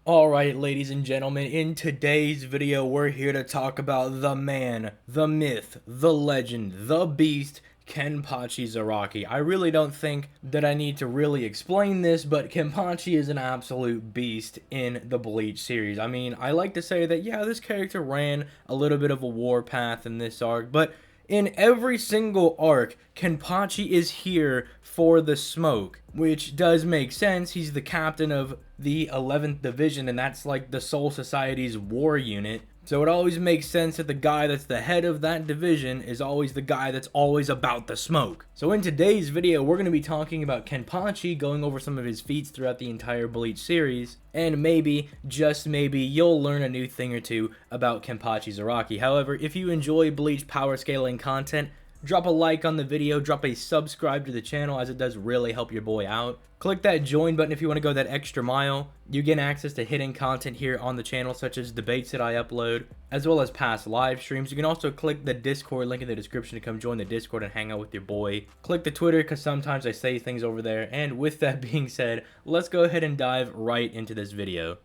Alright, ladies and gentlemen, in today's video, we're here to talk about the man, the myth, the legend, the beast, Kenpachi Zaraki. I really don't think that I need to really explain this, but Kenpachi is an absolute beast in the Bleach series. I mean, I like to say that, yeah, this character ran a little bit of a warpath in this arc, but in every single arc, Kenpachi is here for the smoke, which does make sense. He's the captain of the 11th Division, and that's like the Soul Society's war unit. So it always makes sense that the guy that's the head of that division is always the guy that's always about the smoke. So in today's video, we're going to be talking about Kenpachi, going over some of his feats throughout the entire Bleach series, and maybe, just maybe, you'll learn a new thing or two about Kenpachi Zaraki. However, if you enjoy Bleach power scaling content, drop a like on the video, drop a subscribe to the channel, as it does really help your boy out. Click that join button if you want to go that extra mile. You get access to hidden content here on the channel, such as debates that I upload, as well as past live streams. You can also click the Discord link in the description to come join the Discord and hang out with your boy. Click the Twitter, because sometimes I say things over there. And with that being said, let's go ahead and dive right into this video.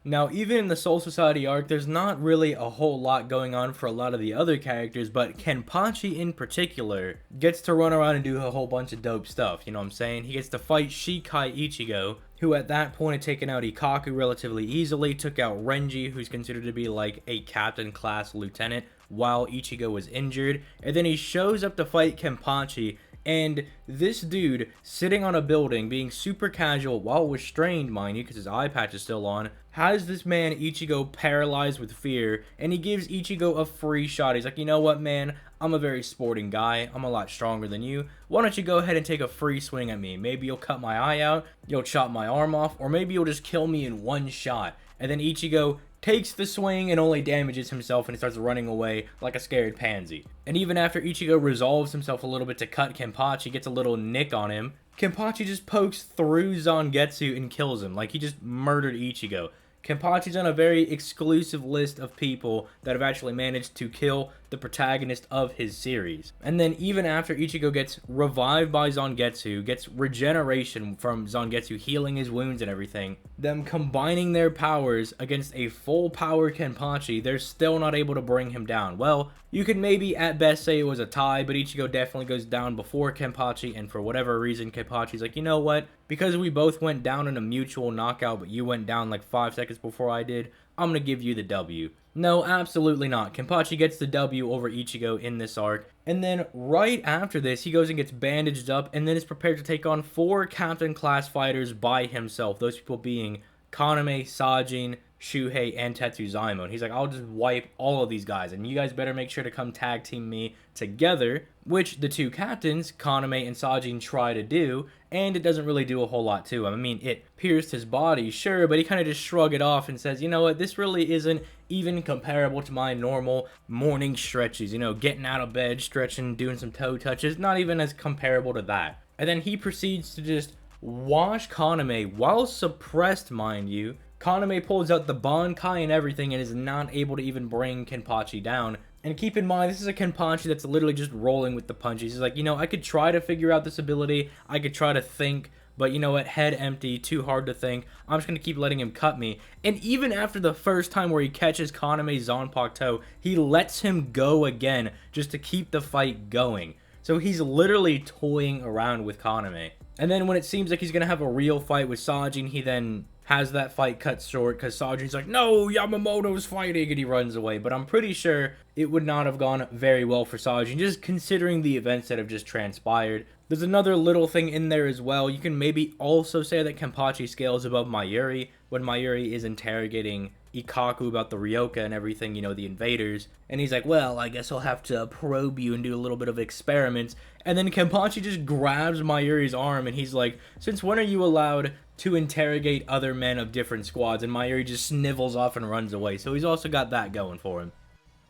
Now, even in the Soul Society arc, there's not really a whole lot going on for a lot of the other characters, but Kenpachi in particular gets to run around and do a whole bunch of dope stuff, you know what I'm saying? He gets to fight Shikai Ichigo, who at that point had taken out Ikaku relatively easily, took out Renji, who's considered to be like a captain class lieutenant, while Ichigo was injured, and then he shows up to fight Kenpachi. And this dude, sitting on a building, being super casual, while restrained, mind you, because his eye patch is still on, has this man, Ichigo, paralyzed with fear, and he gives Ichigo a free shot. He's like, you know what, man? I'm a very sporting guy. I'm a lot stronger than you. Why don't you go ahead and take a free swing at me? Maybe you'll cut my eye out, you'll chop my arm off, or maybe you'll just kill me in one shot. And then Ichigo takes the swing and only damages himself, and he starts running away like a scared pansy. And even after Ichigo resolves himself a little bit to cut Kenpachi, gets a little nick on him, Kenpachi just pokes through Zangetsu and kills him. Like, he just murdered Ichigo. Kenpachi's on a very exclusive list of people that have actually managed to kill the protagonist of his series. And then even after Ichigo gets revived by Zangetsu, gets regeneration from Zangetsu healing his wounds and everything, them combining their powers against a full power Kenpachi, they're still not able to bring him down. Well, you could maybe at best say it was a tie, but Ichigo definitely goes down before Kenpachi, and for whatever reason, Kenpachi's like, you know what? Because we both went down in a mutual knockout, but you went down like 5 seconds before I did, I'm gonna give you the W. No, absolutely not. Kenpachi gets the W over Ichigo in this arc. And then right after this, he goes and gets bandaged up and then is prepared to take on 4 captain class fighters by himself. Those people being Kaname, Sajin, Shuhei, and Tetsuzaimon. And he's like, I'll just wipe all of these guys, and you guys better make sure to come tag team me together, which the 2 captains, Kaname and Sajin, try to do, and it doesn't really do a whole lot to him. I mean, it pierced his body, sure, but he kind of just shrugged it off and says, you know what, this really isn't even comparable to my normal morning stretches, you know, getting out of bed, stretching, doing some toe touches, not even as comparable to that. And then he proceeds to just wash Kaname, while suppressed, mind you. Kaname pulls out the Bankai and everything and is not able to even bring Kenpachi down. And keep in mind, this is a Kenpachi that's literally just rolling with the punches. He's like, you know, I could try to figure out this ability, I could try to think, but you know what, head empty, too hard to think, I'm just going to keep letting him cut me. And even after the first time where he catches Kaname's Zanpakuto, he lets him go again, just to keep the fight going. So he's literally toying around with Kaname. And then when it seems like he's going to have a real fight with Sajin, he then has that fight cut short because Sajin's like, no, Yamamoto's fighting, and he runs away. But I'm pretty sure it would not have gone very well for Sajin, just considering the events that have just transpired. There's another little thing in there as well. You can maybe also say that Kenpachi scales above Mayuri when Mayuri is interrogating Ikaku about the Ryoka and everything, you know, the invaders. And he's like, well, I guess I'll have to probe you and do a little bit of experiments. And then Kenpachi just grabs Mayuri's arm and he's like, since when are you allowed to interrogate other men of different squads? And Mayuri just snivels off and runs away. So he's also got that going for him.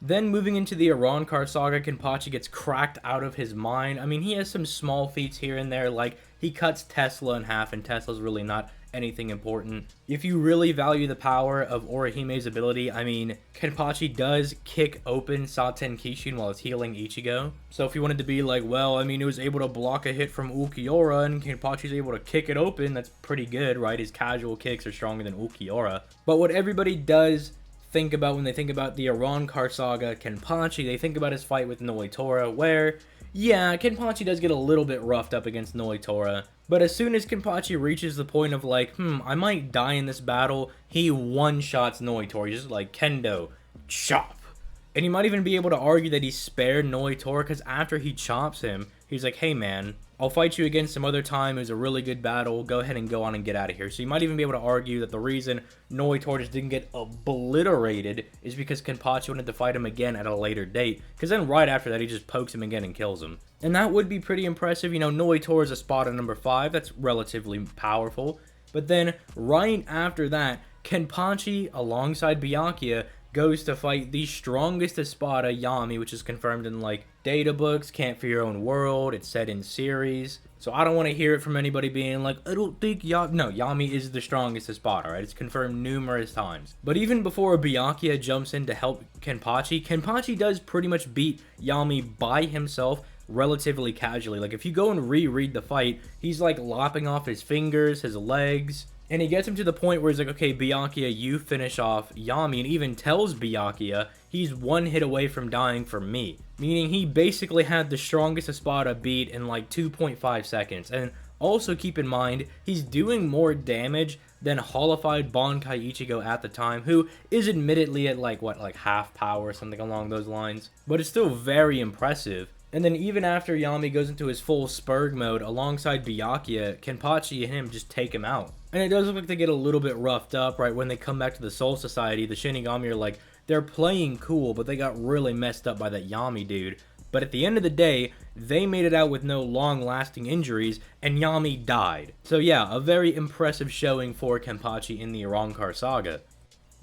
Then moving into the Arrancar saga, Kenpachi gets cracked out of his mind. I mean, he has some small feats here and there, like he cuts Tesla in half, and Tesla's really not anything important. If you really value the power of Orihime's ability, I mean, Kenpachi does kick open Saten Kishin while it's healing Ichigo. So if you wanted to be like, well, I mean, it was able to block a hit from Ulquiorra and Kenpachi's able to kick it open, that's pretty good, right? His casual kicks are stronger than Ulquiorra. But what everybody does think about when they think about the Arrancar Saga Kenpachi, they think about his fight with Noitora, where, yeah, Kenpachi does get a little bit roughed up against Noitora, but as soon as Kenpachi reaches the point of like, I might die in this battle, he one-shots Noitora, just like kendo, chop. And you might even be able to argue that he spared Noitora, because after he chops him, he's like, hey man, I'll fight you again some other time, it was a really good battle, go ahead and go on and get out of here. So you might even be able to argue that the reason Noitora just didn't get obliterated is because Kenpachi wanted to fight him again at a later date, because then right after that he just pokes him again and kills him. And that would be pretty impressive. You know, Noitora is a spot at number 5, that's relatively powerful. But then right after that, Kenpachi alongside Byakuya goes to fight the strongest Espada, Yami, which is confirmed in like data books, Can't For Your Own World, it's said in series. So I don't want to hear it from anybody being like, I don't think Yami... No, Yami is the strongest Espada, right? It's confirmed numerous times. But even before Byakuya jumps in to help Kenpachi, Kenpachi does pretty much beat Yami by himself relatively casually. Like if you go and reread the fight, he's like lopping off his fingers, his legs, and he gets him to the point where he's like, okay, Byakuya, you finish off Yami, and even tells Byakuya he's one hit away from dying for me. Meaning he basically had the strongest Espada beat in like 2.5 seconds. And also keep in mind, he's doing more damage than Holified Bankai Ichigo at the time, who is admittedly at like, what, like half power or something along those lines. But it's still very impressive. And then even after Yami goes into his full Spurg mode alongside Byakuya, Kenpachi and him just take him out. And it does look like they get a little bit roughed up, right? When they come back to the Soul Society, the Shinigami are like, they're playing cool, but they got really messed up by that Yami dude. But at the end of the day, they made it out with no long-lasting injuries, and Yami died. So yeah, a very impressive showing for Kenpachi in the Arrancar Saga.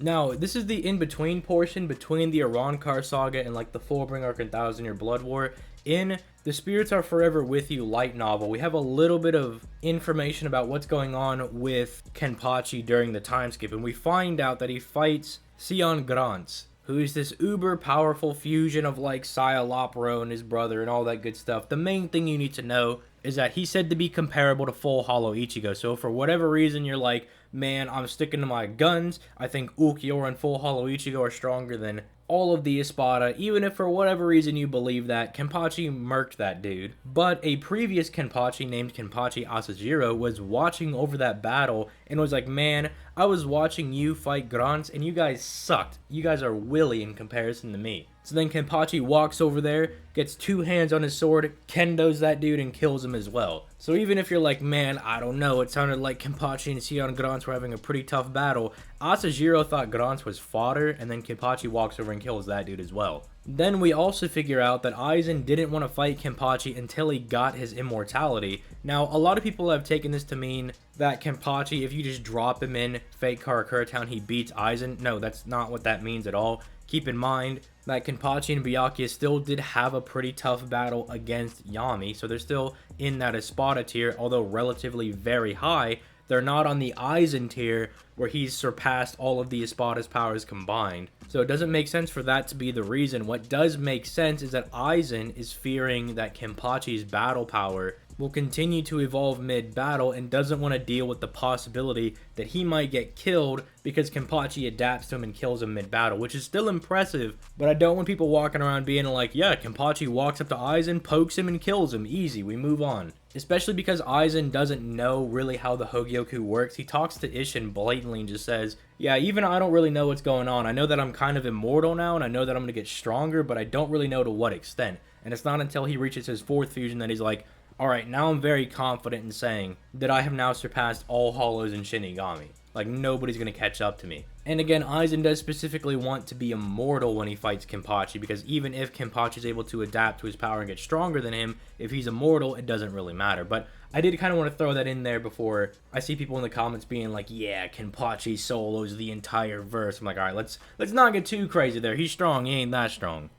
Now, this is the in-between portion between the Arrancar Saga and like the Fullbring Arc and 1000-Year Blood War. In the Spirits Are Forever With You light novel, we have a little bit of information about what's going on with Kenpachi during the time skip, and we find out that he fights Sion Grants, who is this uber powerful fusion of like Sialopro and his brother and all that good stuff. The main thing you need to know is that he's said to be comparable to Full Hollow Ichigo, so for whatever reason you're like, man, I'm sticking to my guns, I think Ulquiorra and Full Hollow Ichigo are stronger than all of the Espada, even if for whatever reason you believe that, Kenpachi murked that dude. But a previous Kenpachi named Kenpachi Asajiro was watching over that battle and was like, man, I was watching you fight Grants and you guys sucked. You guys are willy in comparison to me. So then Kenpachi walks over there, gets 2 hands on his sword, kendos that dude and kills him as well. So even if you're like, man, I don't know, it sounded like Kenpachi and Sion Grants were having a pretty tough battle, Asajiro thought Grants was fodder, and then Kenpachi walks over and kills that dude as well. Then we also figure out that Aizen didn't want to fight Kenpachi until he got his immortality. Now, a lot of people have taken this to mean that Kenpachi, if you just drop him in Fake Karakura Town, he beats Aizen. No, that's not what that means at all. Keep in mind that Kenpachi and Byakuya still did have a pretty tough battle against Yami, so they're still in that Espada tier, although relatively very high. They're not on the Aizen tier, where he's surpassed all of the Espada's powers combined. So it doesn't make sense for that to be the reason. What does make sense is that Aizen is fearing that Kenpachi's battle power will continue to evolve mid-battle and doesn't want to deal with the possibility that he might get killed because Kenpachi adapts to him and kills him mid-battle, which is still impressive, but I don't want people walking around being like, yeah, Kenpachi walks up to Aizen, pokes him, and kills him. Easy, we move on. Especially because Aizen doesn't know really how the Hogyoku works. He talks to Isshin blatantly and just says, yeah, even I don't really know what's going on. I know that I'm kind of immortal now, and I know that I'm going to get stronger, but I don't really know to what extent. And it's not until he reaches his 4th fusion that he's like, alright, now I'm very confident in saying that I have now surpassed all Hollows in Shinigami. Like, nobody's gonna catch up to me. And again, Aizen does specifically want to be immortal when he fights Kenpachi, because even if Kenpachi is able to adapt to his power and get stronger than him, if he's immortal, it doesn't really matter. But I did kind of want to throw that in there before I see people in the comments being like, yeah, Kenpachi solos the entire verse. I'm like, alright, let's not get too crazy there. He's strong, he ain't that strong.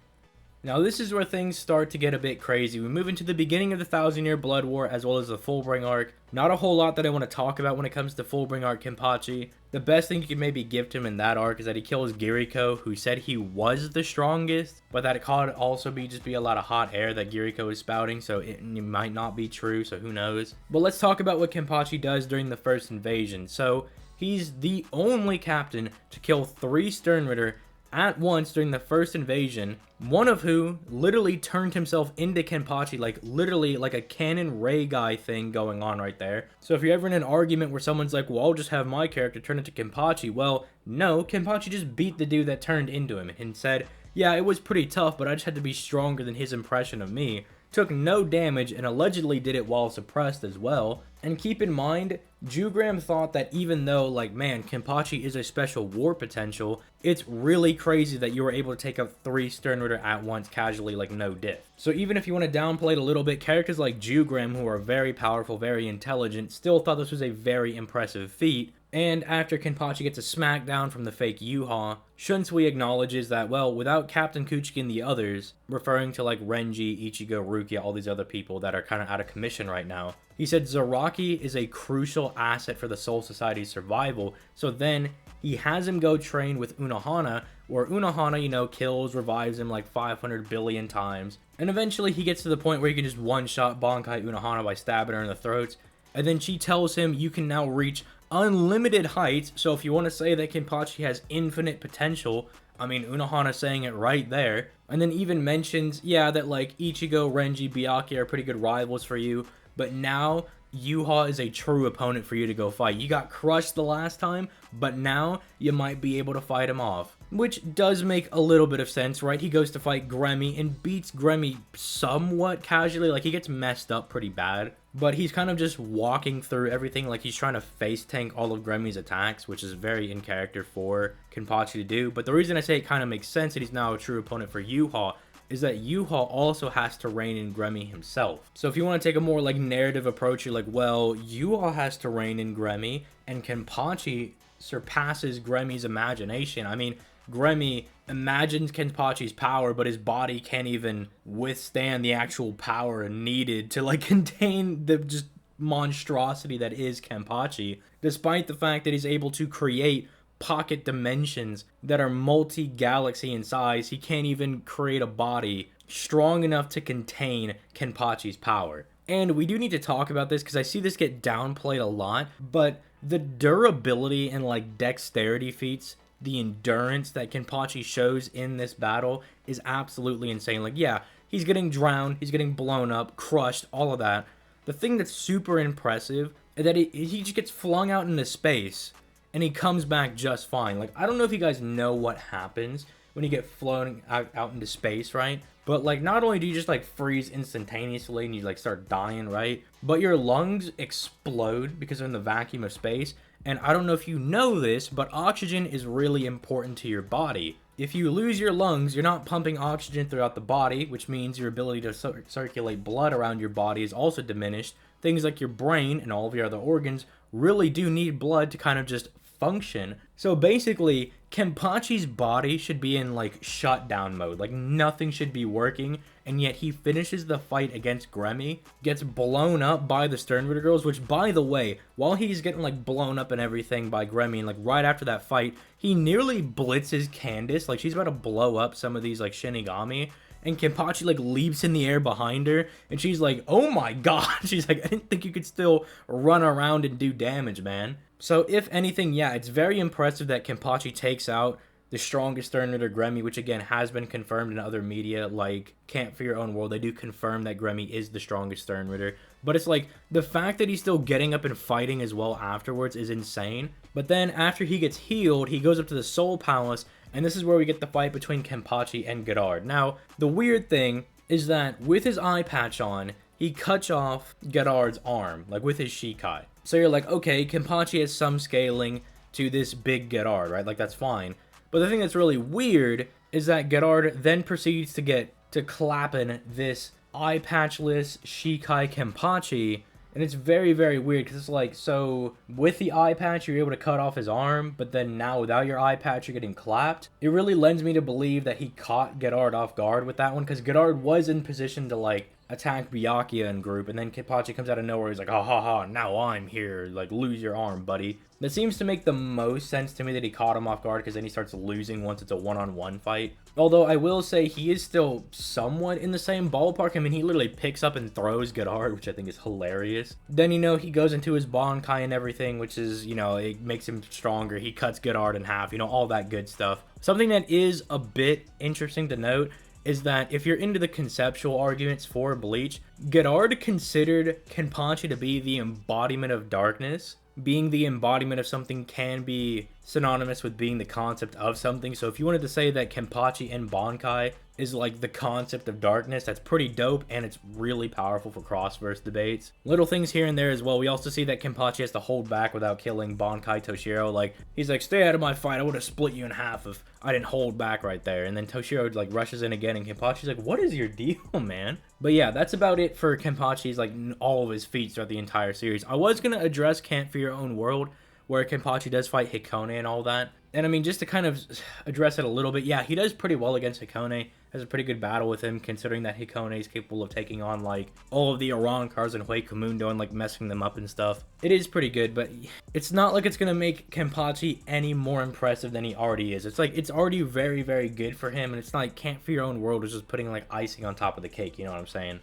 Now this is where things start to get a bit crazy. We move into the beginning of the 1,000-Year Blood War as well as the Fullbring arc. Not a whole lot that I want to talk about when it comes to Fullbring arc Kenpachi. The best thing you can maybe give to him in that arc is that he kills Giriko, who said he was the strongest, but that it could also just be a lot of hot air that Giriko is spouting, so it might not be true, so who knows. But let's talk about what Kenpachi does during the first invasion. So he's the only captain to kill 3 Sternritter at once during the first invasion, one of who literally turned himself into Kenpachi, like literally like a cannon ray guy thing going on right there. So if you're ever in an argument where someone's like, well, I'll just have my character turn into Kenpachi, well, no, Kenpachi just beat the dude that turned into him and said, yeah, it was pretty tough, but I just had to be stronger than his impression of me. Took no damage and allegedly did it while suppressed as well. And keep in mind, Jugram thought that even though, like, man, Kenpachi is a special war potential, it's really crazy that you were able to take out 3 Sternritter at once casually, like, no diff. So even if you want to downplay it a little bit, characters like Jugram, who are very powerful, very intelligent, still thought this was a very impressive feat. And after Kenpachi gets a smackdown from the fake Yuha, Shunsui acknowledges that, well, without Captain Kuchiki and the others, referring to like Renji, Ichigo, Rukia, all these other people that are kind of out of commission right now, he said Zaraki is a crucial asset for the Soul Society's survival, so then he has him go train with Unohana, where Unohana, you know, kills, revives him like 500 billion times, and eventually he gets to the point where he can just one-shot Bankai Unohana by stabbing her in the throats, and then she tells him you can now reach unlimited heights. So if you want to say that Kenpachi has infinite potential, I mean, Unohana saying it right there. And then even mentions, yeah, that like Ichigo, Renji, Byakuya are pretty good rivals for you, but now Yuha is a true opponent for you to go fight. You got crushed the last time, but now you might be able to fight him off. Which does make a little bit of sense, right? He goes to fight Gremmy and beats Gremmy somewhat casually. Like, he gets messed up pretty bad, but he's kind of just walking through everything like he's trying to face tank all of Gremmy's attacks, which is very in character for Kenpachi to do. But the reason I say it kind of makes sense that he's now a true opponent for Yuha is that Yuha also has to rein in Gremmy himself. So if you want to take a more like narrative approach, you're like, well, Yuha has to rein in Gremmy, and Kenpachi surpasses Gremmy's imagination. I mean, Gremmy imagines Kenpachi's power, but his body can't even withstand the actual power needed to like contain the just monstrosity that is Kenpachi, despite the fact that he's able to create pocket dimensions that are multi-galaxy in size. He can't even create a body strong enough to contain Kenpachi's power. And we do need to talk about this because I see this get downplayed a lot, but the durability and like dexterity feats, the endurance that Kenpachi shows in this battle is absolutely insane. Like, yeah, he's getting drowned, he's getting blown up, crushed, all of that. The thing that's super impressive is that he just gets flung out into space and he comes back just fine. Like, I don't know if you guys know what happens when you get flown out into space, right? But like, not only do you just like freeze instantaneously and you like start dying, right? But your lungs explode because they're in the vacuum of space. And I don't know if you know this, but oxygen is really important to your body. If you lose your lungs, you're not pumping oxygen throughout the body, which means your ability to circulate blood around your body is also diminished. Things like your brain and all of your other organs really do need blood to kind of just function. So basically, Kenpachi's body should be in like shutdown mode, like nothing should be working, and yet he finishes the fight against Gremmy, gets blown up by the Sternritter girls, which by the way, while he's getting like blown up and everything by Gremmy, and like right after that fight, he nearly blitzes Candace, like she's about to blow up some of these like Shinigami, and Kenpachi like leaps in the air behind her, and she's like, oh my god, she's like, I didn't think you could still run around and do damage, man. So if anything, yeah, it's very impressive that Kenpachi takes out the strongest Sternritter, Gremmy, which again has been confirmed in other media like Can't For Your Own World. They do confirm that Gremmy is the strongest Sternritter, but it's like the fact that he's still getting up and fighting as well afterwards is insane. But then after he gets healed, he goes up to the Soul Palace, and this is where we get the fight between Kenpachi and Gerard. Now, the weird thing is that with his eye patch on, he cuts off Gerard's arm, like with his Shikai. So you're like, okay, Kenpachi has some scaling to this big Gerard, right? Like, that's fine. But the thing that's really weird is that Gerard then proceeds to get to clapping this eye patchless Shikai Kenpachi, And it's very, very weird because it's like, so with the eye patch, you're able to cut off his arm, but then now without your eye patch, you're getting clapped. It really lends me to believe that he caught Gerard off guard with that one, because Gerard was in position to, like, attack Byakuya in group, and then Kenpachi comes out of nowhere. He's like, ha ha ha, now I'm here. Like, lose your arm, buddy. That seems to make the most sense to me that he caught him off guard, because then he starts losing once it's a one-on-one fight. Although I will say he is still somewhat in the same ballpark. I mean, he literally picks up and throws Gerard, which I think is hilarious. Then, you know, he goes into his Bankai and everything, which is, you know, it makes him stronger. He cuts Gerard in half, you know, all that good stuff. Something that is a bit interesting to note is that if you're into the conceptual arguments for Bleach, Gerard considered Kenpachi to be the embodiment of darkness. Being the embodiment of something can be synonymous with being the concept of something. So if you wanted to say that Kenpachi and Bankai is like the concept of darkness, that's pretty dope, and it's really powerful for cross-verse debates. Little things here and there as well. We also see that Kenpachi has to hold back without killing Bankai Toshiro. Like, he's like, stay out of my fight, I would have split you in half if I didn't hold back right there. And then Toshiro like rushes in again, and Kenpachi's like, what is your deal, man? But yeah, that's about it for Kenpachi's, like, all of his feats throughout the entire series. I was gonna address Can't Fear Your Own World, where Kenpachi does fight Hikone and all that. And I mean, just to kind of address it a little bit, yeah, he does pretty well against Hikone. Has a pretty good battle with him, considering that Hikone is capable of taking on, like, all of the Arrancars and Huecomundo and, like, messing them up and stuff. It is pretty good, but it's not like it's gonna make Kenpachi any more impressive than he already is. It's like, it's already very, very good for him, and it's not like Can't Fear Your Own World is just putting, like, icing on top of the cake, you know what I'm saying?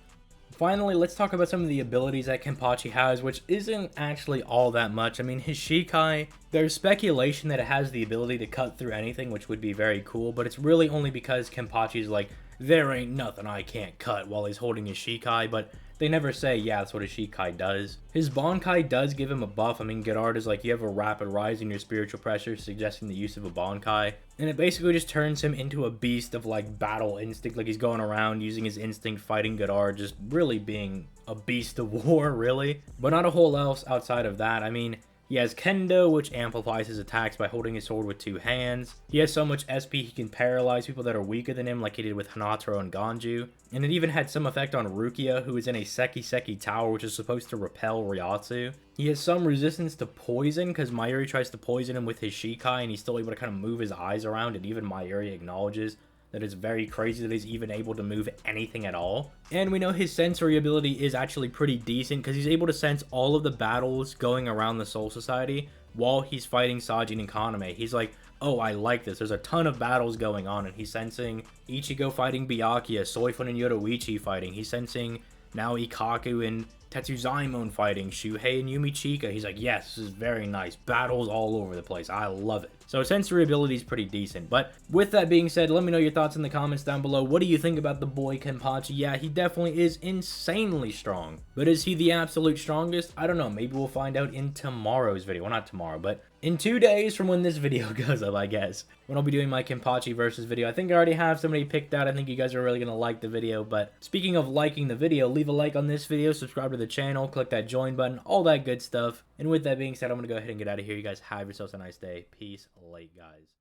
Finally, let's talk about some of the abilities that Kenpachi has, which isn't actually all that much. I mean, his Shikai, there's speculation that it has the ability to cut through anything, which would be very cool, but it's really only because Kenpachi's like, there ain't nothing I can't cut while he's holding his Shikai, but they never say, yeah, that's what his Shikai does. His Bankai does give him a buff. I mean, Gerard is like, you have a rapid rise in your spiritual pressure, suggesting the use of a Bankai. And it basically just turns him into a beast of, like, battle instinct. Like, he's going around using his instinct, fighting Gerard, just really being a beast of war, really. But not a whole else outside of that. I mean, he has Kendo, which amplifies his attacks by holding his sword with two hands. He has so much SP he can paralyze people that are weaker than him, like he did with Hanataro and Ganju. And it even had some effect on Rukia, who is in a Seki Seki Tower, which is supposed to repel Ryatsu. He has some resistance to poison, because Mayuri tries to poison him with his Shikai, and he's still able to kind of move his eyes around, and even Mayuri acknowledges that it's very crazy that he's even able to move anything at all. And we know his sensory ability is actually pretty decent, because he's able to sense all of the battles going around the Soul Society while he's fighting Sajin and Kaname. He's like, oh, I like this. There's a ton of battles going on, and he's sensing Ichigo fighting Byakuya, Soifun and Yoruichi fighting. He's sensing now Ikaku and Tetsuzaimon fighting, Shuhei and Yumichika. He's like, yes, this is very nice. Battles all over the place. I love it. So sensory ability is pretty decent. But with that being said, let me know your thoughts in the comments down below. What do you think about the boy Kenpachi? Yeah, he definitely is insanely strong. But is he the absolute strongest? I don't know. Maybe we'll find out in tomorrow's video. Well, not tomorrow, but in 2 days from when this video goes up, I guess, when I'll be doing my Kenpachi versus video. I think I already have somebody picked out. I think you guys are really going to like the video. But speaking of liking the video, leave a like on this video, subscribe to the channel, click that join button, all that good stuff. And with that being said, I'm going to go ahead and get out of here. You guys have yourselves a nice day. Peace. Late, guys.